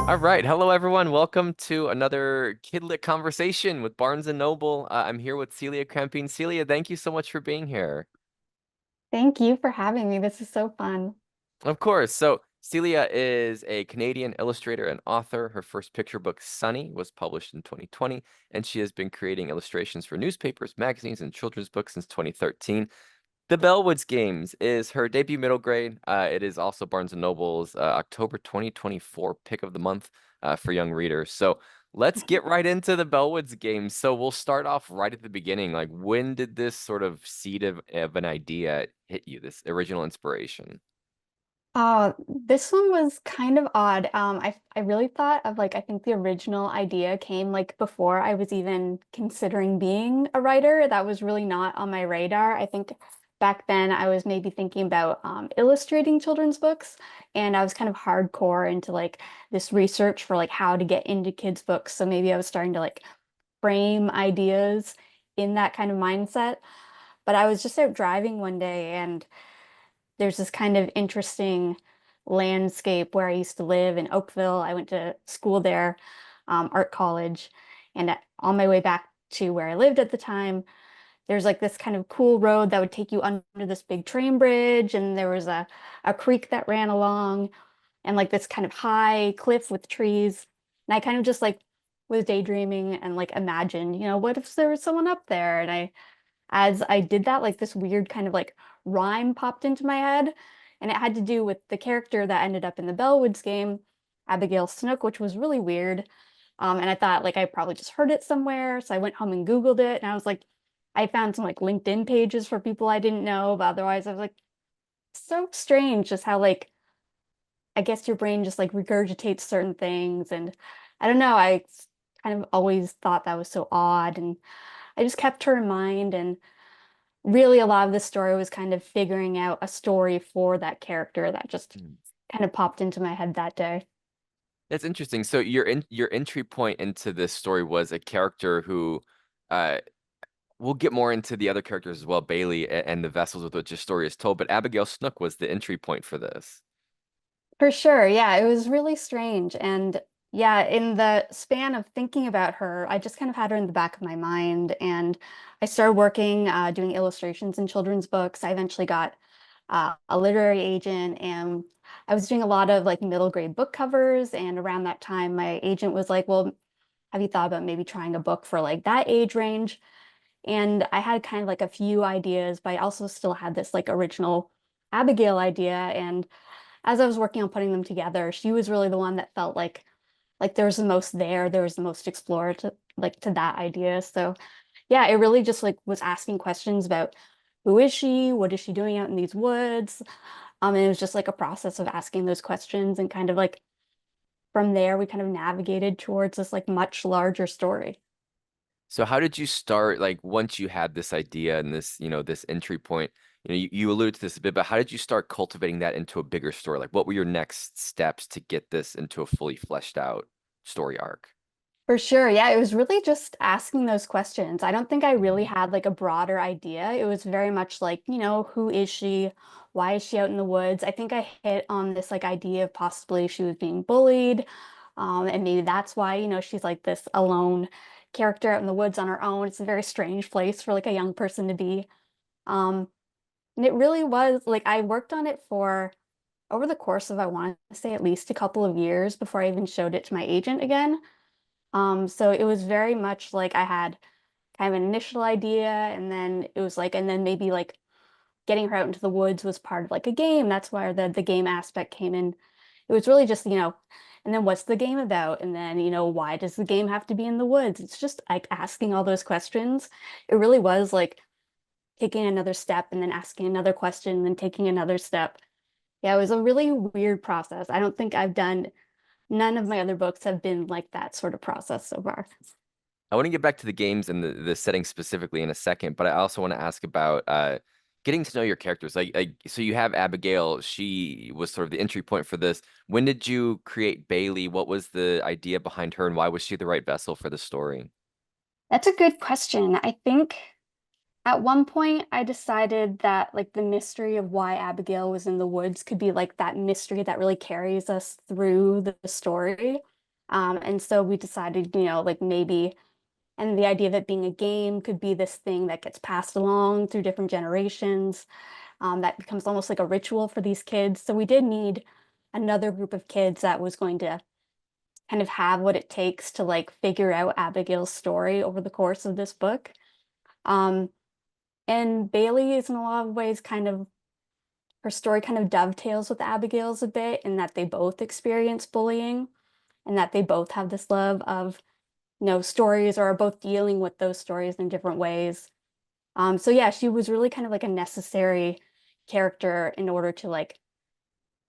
All right, hello everyone. Welcome to another KidLit conversation with Barnes and Noble. I'm here with Celia Krampien. Celia, thank you so much for being here. Thank you for having me. This is so fun. Of course. So Celia is a Canadian illustrator and author. Her first picture book, Sunny, was published in 2020, and she has been creating illustrations for newspapers, magazines, and children's books since 2013. The Bellwoods Games is her debut middle grade. It is also Barnes& and Noble's October 2024 pick of the month for young readers. So let's get right into the Bellwoods Games. So we'll start off right at the beginning. Like, when did this sort of seed of an idea hit you, this original inspiration? This one was kind of odd. I really thought of I think the original idea came like before I was even considering being a writer. That was really not on my radar. I think back then I was maybe thinking about illustrating children's books, and I was kind of hardcore into like this research for like how to get into kids' books. So maybe I was starting to like frame ideas in that kind of mindset. But I was just out driving one day and there's this kind of interesting landscape where I used to live in Oakville. I went to school there, art college, and on my way back to where I lived at the time, there's like this kind of cool road that would take you under this big train bridge, and there was a creek that ran along, and like this kind of high cliff with trees. And I kind of just like was daydreaming and like imagined, what if there was someone up there? And as I did that, like this weird kind of like rhyme popped into my head, and it had to do with the character that ended up in the Bellwoods game, Abigail Snook, which was really weird. And I thought like I probably just heard it somewhere, so I went home and Googled it, and I was like, I found some like LinkedIn pages for people I didn't know, but otherwise I was like, so strange just how like I guess your brain just like regurgitates certain things, and I don't know, I kind of always thought that was so odd, and I just kept her in mind and really a lot of the story was kind of figuring out a story for that character that just Hmm. kind of popped into my head that day. That's interesting. So your entry point into this story was a character who uh we'll get more into the other characters as well, Bailee and the vessels with which the story is told, but Abigail Snook was the entry point for this. For sure. Yeah, it was really strange. And yeah, in the span of thinking about her, I just kind of had her in the back of my mind. And I started working, doing illustrations in children's books. I eventually got a literary agent, and I was doing a lot of like middle grade book covers. And around that time, my agent was like, well, have you thought about maybe trying a book for like that age range? And I had kind of like a few ideas, but I also still had this like original Abigail idea. And as I was working on putting them together, she was really the one that felt like there was the most there, there was the most explored to like to that idea. So yeah, it really just like was asking questions about who is she? What is she doing out in these woods? And it was just like a process of asking those questions and kind of like from there we kind of navigated towards this like much larger story. So how did you start, like once you had this idea and this, this entry point, you alluded to this a bit, but how did you start cultivating that into a bigger story? Like what were your next steps to get this into a fully fleshed out story arc? For sure. Yeah, it was really just asking those questions. I don't think I really Mhm. had like a broader idea. It was very much like, who is she? Why is she out in the woods? I think I hit on this like idea of possibly she was being bullied. And maybe that's why, she's like this alone character out in the woods on her own. It's a very strange place for like a young person to be. Um, and it really was like I worked on it for over the course of I want to say at least a couple of years before I even showed it to my agent again. So it was very much like I had kind of an initial idea, and then it was like, and then maybe like getting her out into the woods was part of like a game. That's where the game aspect came in. It was really just, and then what's the game about? And then, why does the game have to be in the woods? It's just like asking all those questions. It really was like taking another step and then asking another question and then taking another step. Yeah, it was a really weird process. I don't think I've done, none of my other books have been like that sort of process so far. I want to get back to the games and the setting specifically in a second, but I also want to ask about getting to know your characters. So you have Abigail, she was sort of the entry point for this. When did you create Bailee? What was the idea behind her, and why was she the right vessel for the story? That's a good question. I think at one point I decided that like the mystery of why Abigail was in the woods could be like that mystery that really carries us through the story. And so we decided, like maybe, and the idea of it being a game could be this thing that gets passed along through different generations, that becomes almost like a ritual for these kids. So we did need another group of kids that was going to kind of have what it takes to like figure out Abigail's story over the course of this book. Um, and Bailee is in a lot of ways kind of her story kind of dovetails with Abigail's a bit in that they both experience bullying and that they both have this love of, stories or are both dealing with those stories in different ways. So yeah, she was really kind of like a necessary character in order to like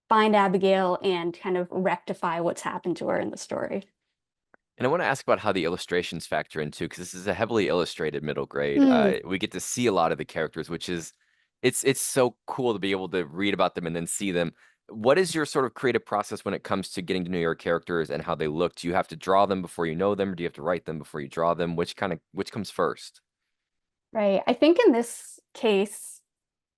find Abigail and kind of rectify what's happened to her in the story. And I want to ask about how the illustrations factor in too, because this is a heavily illustrated middle grade. Hmm. We get to see a lot of the characters, which is it's so cool to be able to read about them and then see them. What is your sort of creative process when it comes to getting to know your characters and how they look? Do you have to draw them before you know them, or do you have to write them before you draw them? Which comes first? Right. I think in this case,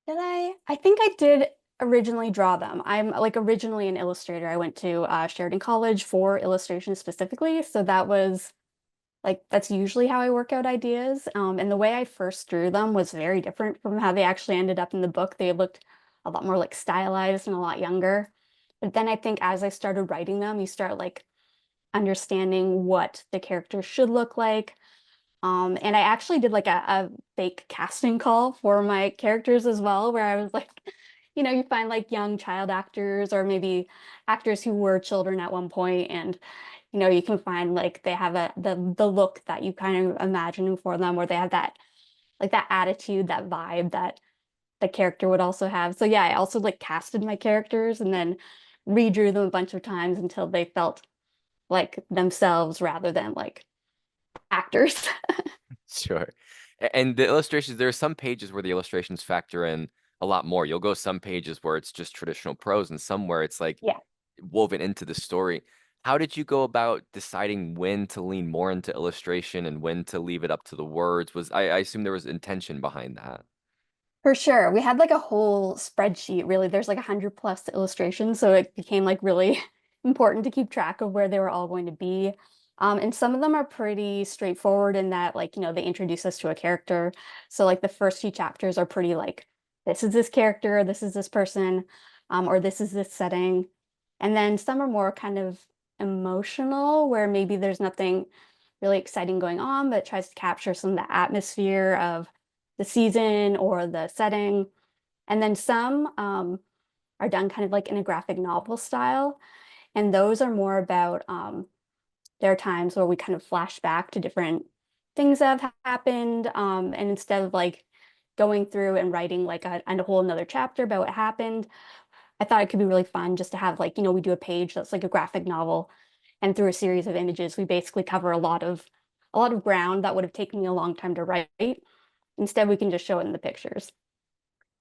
did I? I think I did originally draw them. I'm like originally an illustrator. I went to Sheridan College for illustration specifically. So that was like, that's usually how I work out ideas. And the way I first drew them was very different from how they actually ended up in the book. They looked a lot more like stylized and a lot younger. But then I think as I started writing them, you start like understanding what the characters should look like. And I actually did like a fake casting call for my characters as well, where I was like, you find like young child actors or maybe actors who were children at one point, and you can find like they have the look that you kind of imagining for them, or they have that like that attitude, that vibe that the character would also have. So yeah, I also like casted my characters and then redrew them a bunch of times until they felt like themselves rather than like actors. Sure. And the illustrations, there are some pages where the illustrations factor in a lot more. You'll go some pages where it's just traditional prose and some where it's like Yeah. woven into the story. How did you go about deciding when to lean more into illustration and when to leave it up to the words? I assume there was intention behind that. For sure. We had like a whole spreadsheet, really. There's like 100+ illustrations, so it became like really important to keep track of where they were all going to be. And some of them are pretty straightforward in that, like, they introduce us to a character. So like the first few chapters are pretty like, this is this character, this is this person, or this is this setting. And then some are more kind of emotional, where maybe there's nothing really exciting going on, but it tries to capture some of the atmosphere of the season or the setting. And then some are done kind of like in a graphic novel style. And those are more about there are times where we kind of flash back to different things that have happened. And instead of like going through and writing like a whole another chapter about what happened, I thought it could be really fun just to have like, we do a page that's like a graphic novel. And through a series of images, we basically cover a lot of ground that would have taken me a long time to write. Instead, we can just show it in the pictures.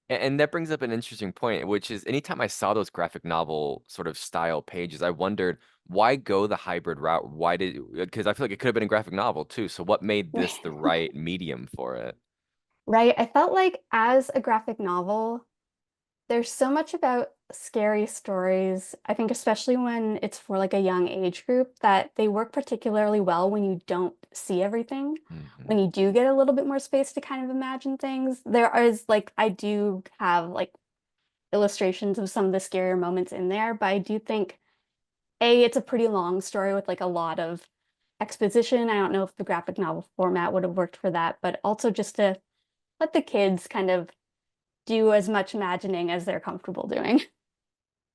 And that brings up an interesting point, which is anytime I saw those graphic novel sort of style pages, I wondered why go the hybrid route? Why did, because I feel like it could have been a graphic novel too. So what made this the right medium for it? Right. I felt like as a graphic novel, there's so much about scary stories. I think especially when it's for like a young age group that they work particularly well when you don't see everything. Mhm. When you do get a little bit more space to kind of imagine things. There is like I do have like illustrations of some of the scarier moments in there, but I do think it's a pretty long story with like a lot of exposition. I don't know if the graphic novel format would have worked for that, but also just to let the kids kind of do as much imagining as they're comfortable doing.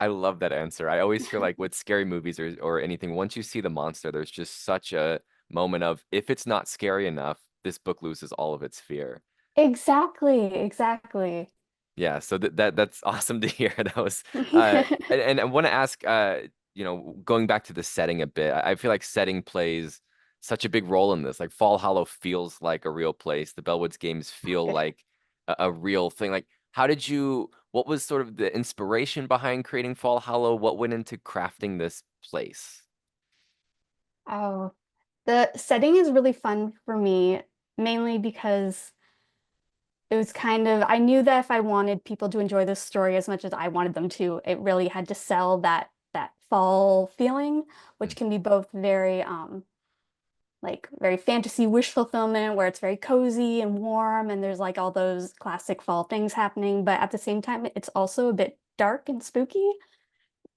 I love that answer. I always feel like with scary movies or anything, once you see the monster, there's just such a moment of if it's not scary enough, this book loses all of its fear. Exactly, exactly. Yeah, so that's awesome to hear. That was and I want to ask going back to the setting a bit. I feel like setting plays such a big role in this. Like Fall Hollow feels like a real place. The Bellwoods games feel like a real thing. Like what was sort of the inspiration behind creating Fall Hollow? What went into crafting this place? Oh, the setting is really fun for me, mainly because it was kind of, I knew that if I wanted people to enjoy this story as much as I wanted them to, it really had to sell that that fall feeling, Mm, which can be both very like very fantasy wish fulfillment where it's very cozy and warm and there's like all those classic fall things happening, but at the same time it's also a bit dark and spooky.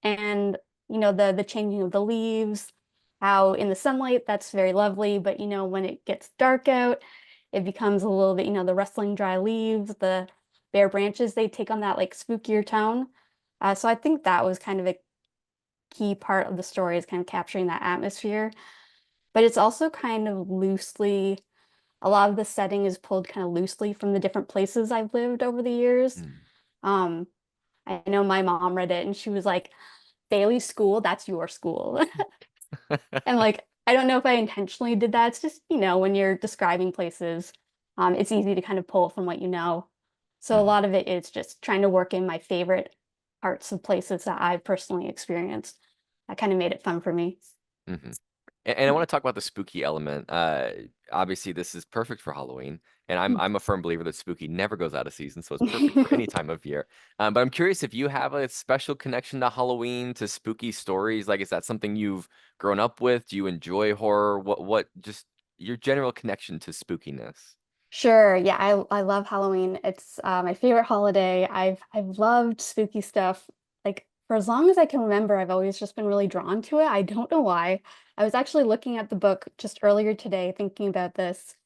And the changing of the leaves, how in the sunlight that's very lovely, but when it gets dark out, it becomes a little bit, the rustling dry leaves, the bare branches, they take on that like spookier tone. So I think that was kind of a key part of the story is kind of capturing that atmosphere. But it's also kind of loosely, a lot of the setting is pulled kind of loosely from the different places I've lived over the years. mm. Um, I know my mom read it and she was like, Bailee school, that's your school. And like, I don't know if I intentionally did that. It's just, when you're describing places, it's easy to kind of pull from what you know. So a Mhm, lot of it is just trying to work in my favorite parts of places that I've personally experienced. That kind of made it fun for me. mhm. And I want to talk about the spooky element. Obviously, this is perfect for Halloween, and I'm a firm believer that spooky never goes out of season, so it's perfect for any time of year. But I'm curious if you have a special connection to Halloween, to spooky stories. Like, is that something you've grown up with? Do you enjoy horror? What just your general connection to spookiness? Sure. Yeah, I love Halloween. It's my favorite holiday. I've loved spooky stuff like for as long as I can remember. I've always just been really drawn to it. I don't know why. I was actually looking at the book just earlier today thinking about this.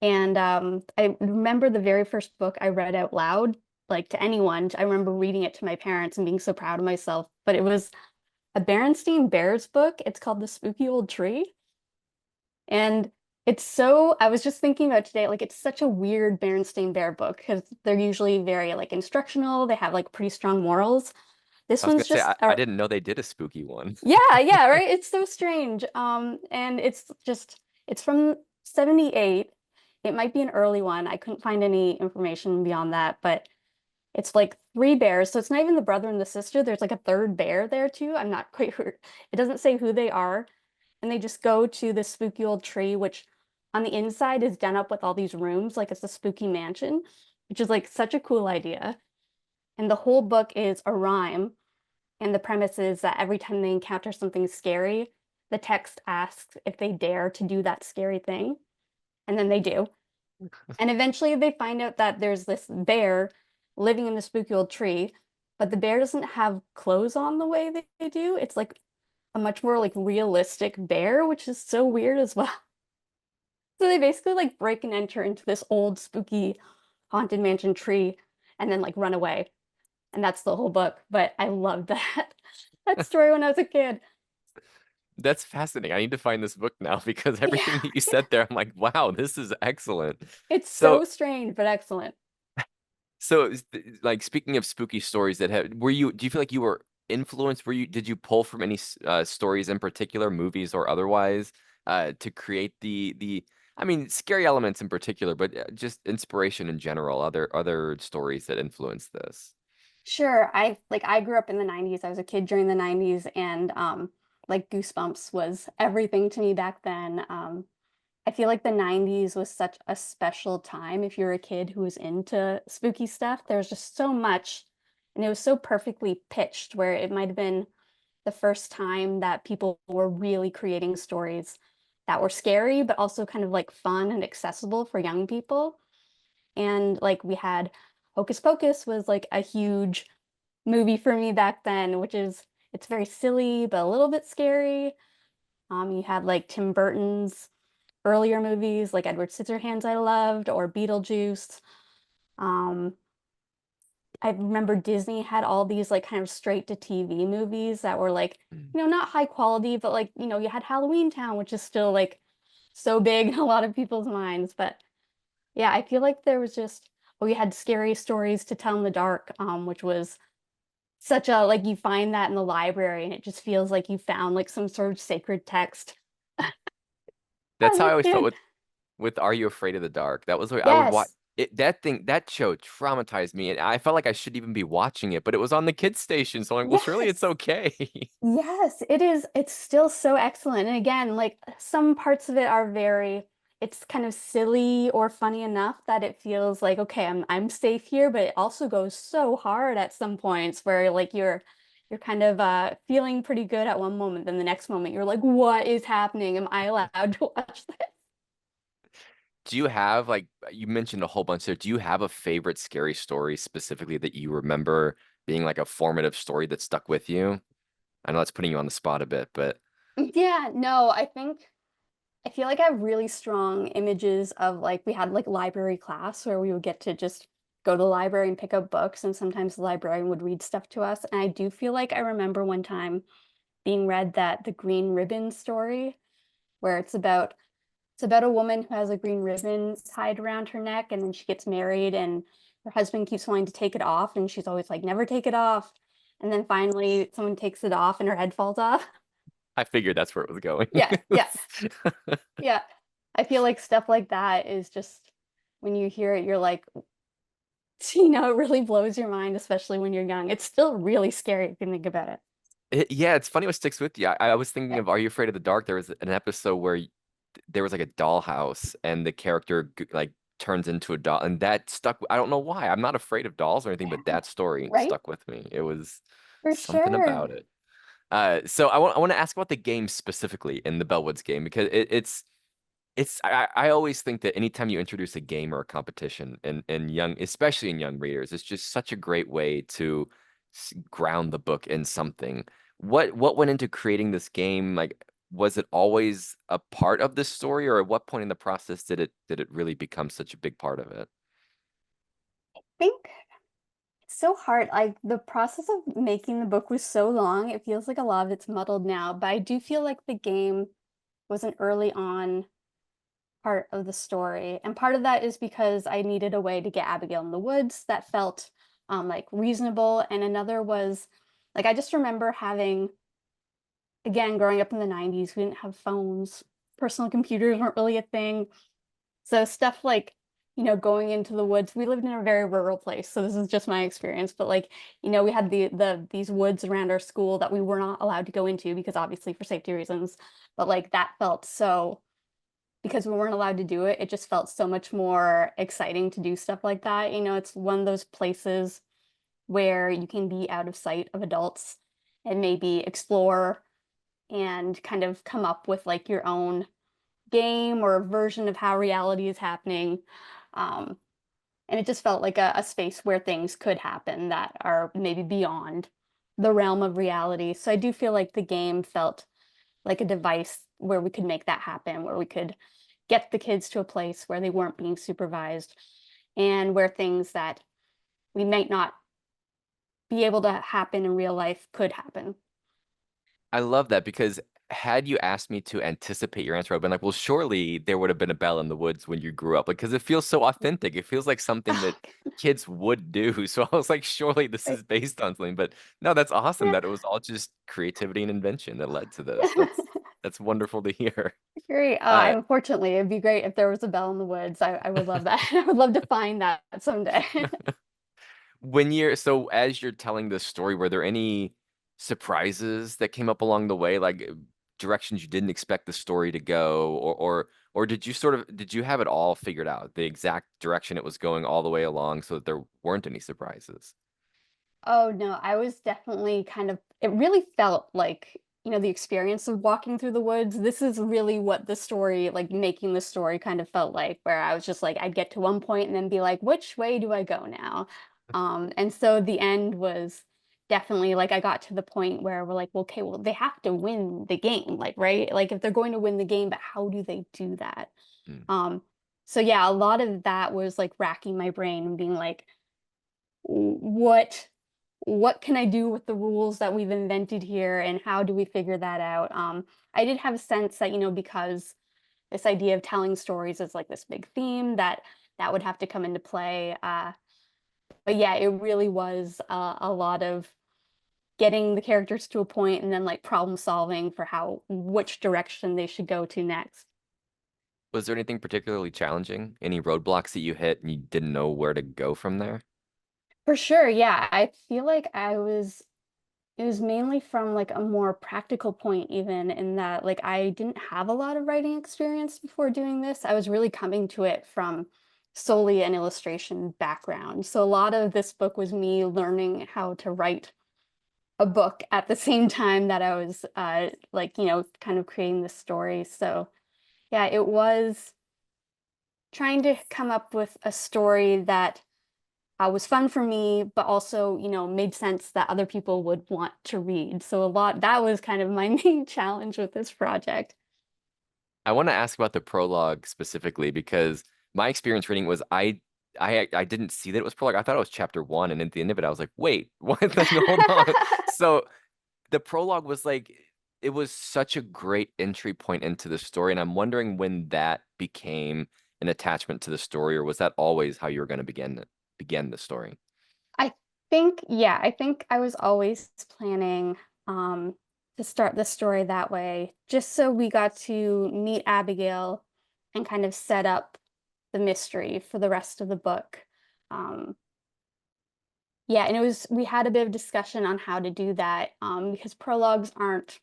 And I remember the very first book I read out loud, like to anyone. I remember reading it to my parents and being so proud of myself. But it was a Berenstain Bears book. It's called The Spooky Old Tree. And I was just thinking about today, like it's such a weird Berenstain Bear book because they're usually very like instructional. They have like pretty strong morals. This I was gonna one's say just, I didn't know they did a spooky one. yeah, yeah, right. It's so strange. And it's from 78. It might be an early one. I couldn't find any information beyond that, but it's like three bears. So it's not even the brother and the sister. There's like a third bear there too. I'm not quite sure. It doesn't say who they are. And they just go to this spooky old tree, which on the inside is done up with all these rooms, like it's a spooky mansion, which is like such a cool idea. And the whole book is a rhyme. And the premise is that every time they encounter something scary, the text asks if they dare to do that scary thing. And then they do. And eventually they find out that there's this bear living in the spooky old tree, but the bear doesn't have clothes on the way they do. It's like a much more like realistic bear, which is so weird as well. So they basically like break and enter into this old spooky haunted mansion tree and then like run away. And that's the whole book. But I loved that that story when I was a kid. That's fascinating. I need to find this book now because everything Yeah, that you said there, I'm like, wow, this is excellent. it's So so strange but excellent. Like speaking of spooky stories that have, do you feel like you were influenced? Did you pull from any stories in particular, movies or otherwise, to create I mean, scary elements in particular, but just inspiration in general, other stories that influence this? Sure, I grew up in the 90s. I was a kid during the 90s and like Goosebumps was everything to me back then. I feel like the 90s was such a special time if you're a kid who was into spooky stuff. There was just so much, and it was so perfectly pitched where it might have been the first time that people were really creating stories that were scary, but also kind of like fun and accessible for young people. And like we had Hocus Pocus was like a huge movie for me back then, it's very silly, but a little bit scary. You had like Tim Burton's earlier movies like Edward Scissorhands I loved or Beetlejuice. Um, I remember Disney had all these like kind of straight to TV movies that were like, Mm. not high quality, but like, you had Halloween Town, which is still like so big in a lot of people's minds. But yeah, I feel like there was just, we had scary stories to tell in the dark, which was such a like you find that in the library and it just feels like you found like some sort of sacred text That's as how a I always felt kid. with Are You Afraid of the Dark? That was what I would watch Yes. it. That show traumatized me, and I felt like I shouldn't even be watching it, but it was on the kids station, so I'm like, well, surely it's Yes. okay. Yes, it is. It's still so excellent. And again, like some parts of it are it's kind of silly or funny enough that it feels like, okay, I'm safe here, but it also goes so hard at some points where like you're you're kind of feeling pretty good at one moment, then the next moment you're like, what is happening? Am I allowed to watch this? Do you have like you mentioned a whole bunch there? Do you have a favorite scary story specifically that you remember being like a formative story that stuck with you? I know that's putting you on the spot a bit, but Yeah, no, I feel like I have really strong images of like we had like library class where we would get to just go to the library and pick up books, and sometimes the librarian would read stuff to us. And I do feel like I remember one time being read that the green ribbon story, where it's about a woman who has a green ribbon tied around her neck, and then she gets married, and her husband keeps wanting to take it off, and she's always like, never take it off. And then finally someone takes it off and her head falls off. I figured that's where it was going. Yeah, yeah. Yeah. I feel like stuff like that is just when you hear it, you're like, it really blows your mind, especially when you're young. It's still really scary if you think about it. Yeah, it's funny what sticks with you. I was thinking Yeah. of Are You Afraid of the Dark? There was an episode where there was like a dollhouse and the character like turns into a doll, and that stuck. I don't know why. I'm not afraid of dolls or anything, but that story Right? stuck with me. It was For something sure. about it. So I want to ask about the game specifically in the Bellwoods game because I always think that anytime you introduce a game or a competition in young, especially in young readers, it's just such a great way to ground the book in something. What went into creating this game? Like, was it always a part of this story, or at what point in the process did it really become such a big part of it? I think it's so hard. Like the process of making the book was so long, it feels like a lot of it's muddled now, but I do feel like the game was an early on part of the story. And part of that is because I needed a way to get Abigail in the woods that felt like reasonable. And another was like I just remember having, again, growing up in the 90s, we didn't have phones. Personal computers weren't really a thing. So stuff like, going into the woods. We lived in a very rural place, so this is just my experience. But like, we had these woods around our school that we were not allowed to go into because obviously for safety reasons. But like that felt so because we weren't allowed to do it, it just felt so much more exciting to do stuff like that. It's one of those places where you can be out of sight of adults and maybe explore and kind of come up with like your own game or version of how reality is happening. Um, and it just felt like a space where things could happen that are maybe beyond the realm of reality. So I do feel like the game felt like a device where we could make that happen, where we could get the kids to a place where they weren't being supervised and where things that we might not be able to happen in real life could happen. I love that because had you asked me to anticipate your answer, I've been like, well, surely there would have been a bell in the woods when you grew up, like because it feels so authentic. It feels like something that kids would do. So I was like, surely this is based on something. But no, that's awesome Yeah, that it was all just creativity and invention that led to this. That's wonderful to hear. great. Uh, Unfortunately, it'd be great if there was a bell in the woods. I would love that. I would love to find that someday. when you're so as you're telling this story, were there any surprises that came up along the way, like directions you didn't expect the story to go, or did you have it all figured out, the exact direction it was going all the way along so that there weren't any surprises? Oh no, I was definitely it really felt like, the experience of walking through the woods. This is really what the story, like making the story kind of felt like, where I was just like, I'd get to one point and then be like, which way do I go now? And so the end was definitely like I got to the point where we're like, well, okay, well, they have to win the game, like, right? Like if they're going to win the game, but how do they do that? Hmm. Um, so yeah, a lot of that was like racking my brain and being like, what what can I do with the rules that we've invented here and how do we figure that out? I did have a sense that, because this idea of telling stories is like this big theme that would have to come into play. But yeah, it really was a lot of getting the characters to a point and then like problem solving for which direction they should go to next. Was there anything particularly challenging, any roadblocks that you hit and you didn't know where to go from there? For sure, yeah. I feel like it was mainly from like a more practical point, even in that like I didn't have a lot of writing experience before doing this. I was really coming to it from solely an illustration background. So a lot of this book was me learning how to write a book at the same time that I was like, kind of creating the story. So yeah, it was trying to come up with a story that was fun for me, but also, made sense that other people would want to read. So that was kind of my main challenge with this project. I want to ask about the prologue specifically because my experience reading was I didn't see that it was prologue. I thought it was chapter one, and at the end of it, I was like, wait, what? Like, hold on. So the prologue was like it was such a great entry point into the story, and I'm wondering when that became an attachment to the story, or was that always how you were going to begin the story? I yeah, I think I was always planning to start the story that way, just so we got to meet Abigail and kind of set up the mystery for the rest of the book. Um, yeah, and we had a bit of discussion on how to do that because prologues aren't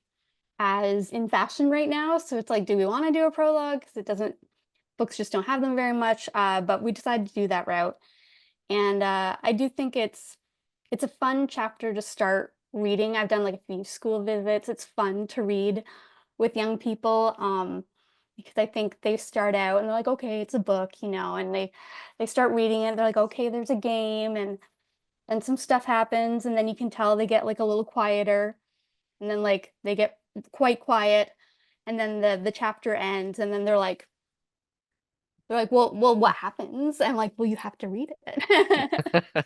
as in fashion right now. So it's like, do we want to do a prologue? Because books just don't have them very much. But we decided to do that route. And I do think it's a fun chapter to start reading. I've done like a few school visits. It's fun to read with young people because I think they start out and they're like, okay, it's a book, and they start reading it. They're like, okay, there's a game and some stuff happens, and then you can tell they get like a little quieter, and then like they get quite quiet, and then the chapter ends, and then they're like, well, what happens? I'm like, well, you have to read it.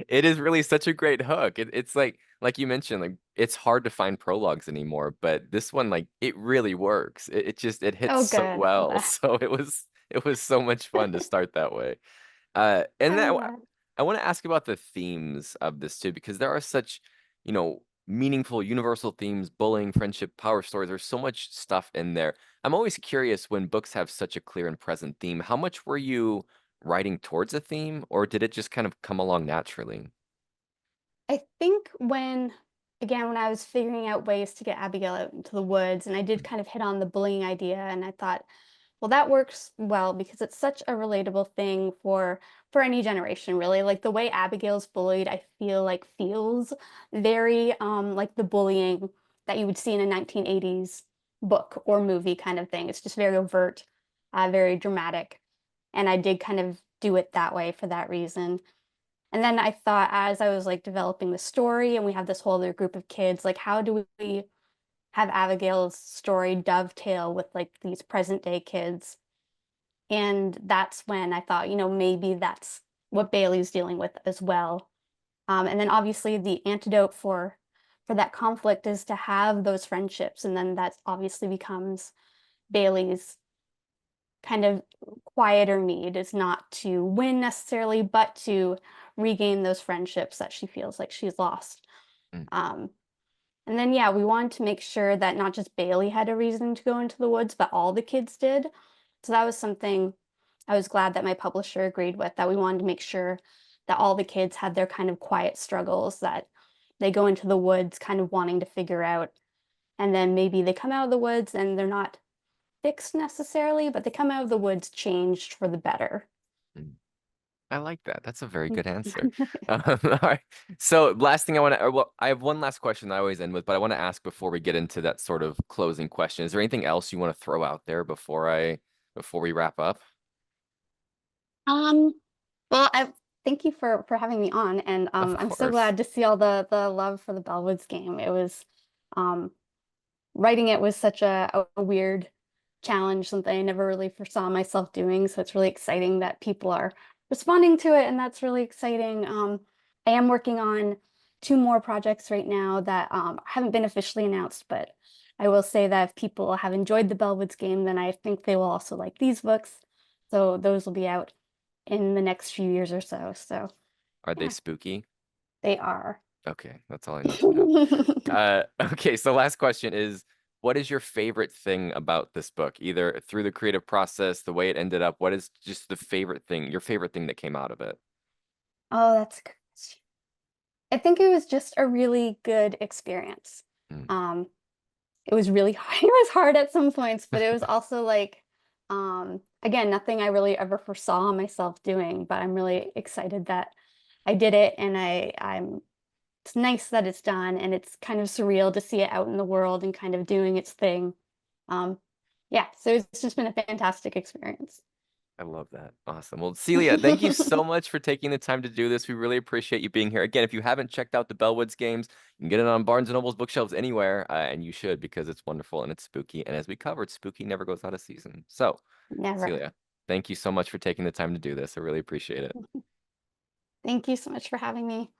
It is really such a great hook. It's like you mentioned, like it's hard to find prologues anymore, but this one, like it really works. It just it hits Oh, so good. I'm well. glad. So it was so much fun to start that way. And then I'm glad. I want to ask about the themes of this too, because there are such, meaningful universal themes, bullying, friendship, power stories. There's so much stuff in there. I'm always curious when books have such a clear and present theme, how much were you writing towards a theme, or did it just kind of come along naturally? I think again, when I was figuring out ways to get Abigail out into the woods, and I did kind of hit on the bullying idea, and I thought, well, that works well because it's such a relatable thing for any generation, really. Like the way Abigail's bullied, I feel like feels very like the bullying that you would see in a 1980s book or movie kind of thing. It's just very overt, very dramatic, and I did kind of do it that way for that reason. And then I thought, as I was like developing the story, and we have this whole other group of kids, like how do we have Abigail's story dovetail with like these present day kids? And that's when I thought, maybe that's what Bailee's dealing with as well. And then obviously the antidote for that conflict is to have those friendships, and then that obviously becomes Bailee's kind of quieter need is not to win necessarily, but to regain those friendships that she feels like she's lost. Mm, Um, and then, yeah, we wanted to make sure that not just Bailee had a reason to go into the woods, but all the kids did. So that was something I was glad that my publisher agreed with, that we wanted to make sure that all the kids had their kind of quiet struggles that they go into the woods kind of wanting to figure out. And then maybe they come out of the woods and they're not fixed necessarily, but they come out of the woods changed for the better. mm. I like that. That's a very good answer. All right. So last thing I want to, well, I have one last question I always end with, but I want to ask before we get into that sort of closing question. Is there anything else you want to throw out there before we wrap up? Um, well, I thank you for having me on, and Of I'm so course. glad to see all the love for the Bellwoods game. It was um writing it was such a weird challenge, something I never really foresaw myself doing. So it's really exciting that people are responding to it, and that's really exciting. I am working on two more projects right now that haven't been officially announced, but I will say that if people have enjoyed the Bellwoods game, then I think they will also like these books. So those will be out in the next few years or so. So Are they yeah, spooky? they are. Okay, that's all I need to know. Okay, so last question is, what is your favorite thing about this book? Either through the creative process, the way it ended up, what is just the favorite thing, your favorite thing that came out of it? Oh, that's a good question. I think it was just a really good experience. Mm. Um, it was really hard. It was hard at some points, but it was also like, again, nothing I really ever foresaw myself doing, but I'm really excited that I did it, and I'm it's nice that it's done, and it's kind of surreal to see it out in the world and kind of doing its thing. Um, yeah, so it's just been a fantastic experience. I love that. Awesome. Well, Celia, thank you so much for taking the time to do this. We really appreciate you being here. Again, if you haven't checked out the Bellwoods games, you can get it on Barnes& and Noble's bookshelves anywhere, and you should because it's wonderful and it's spooky. And as we covered, spooky never goes out of season. So, Never. Celia, thank you so much for taking the time to do this. I really appreciate it. Thank you so much for having me.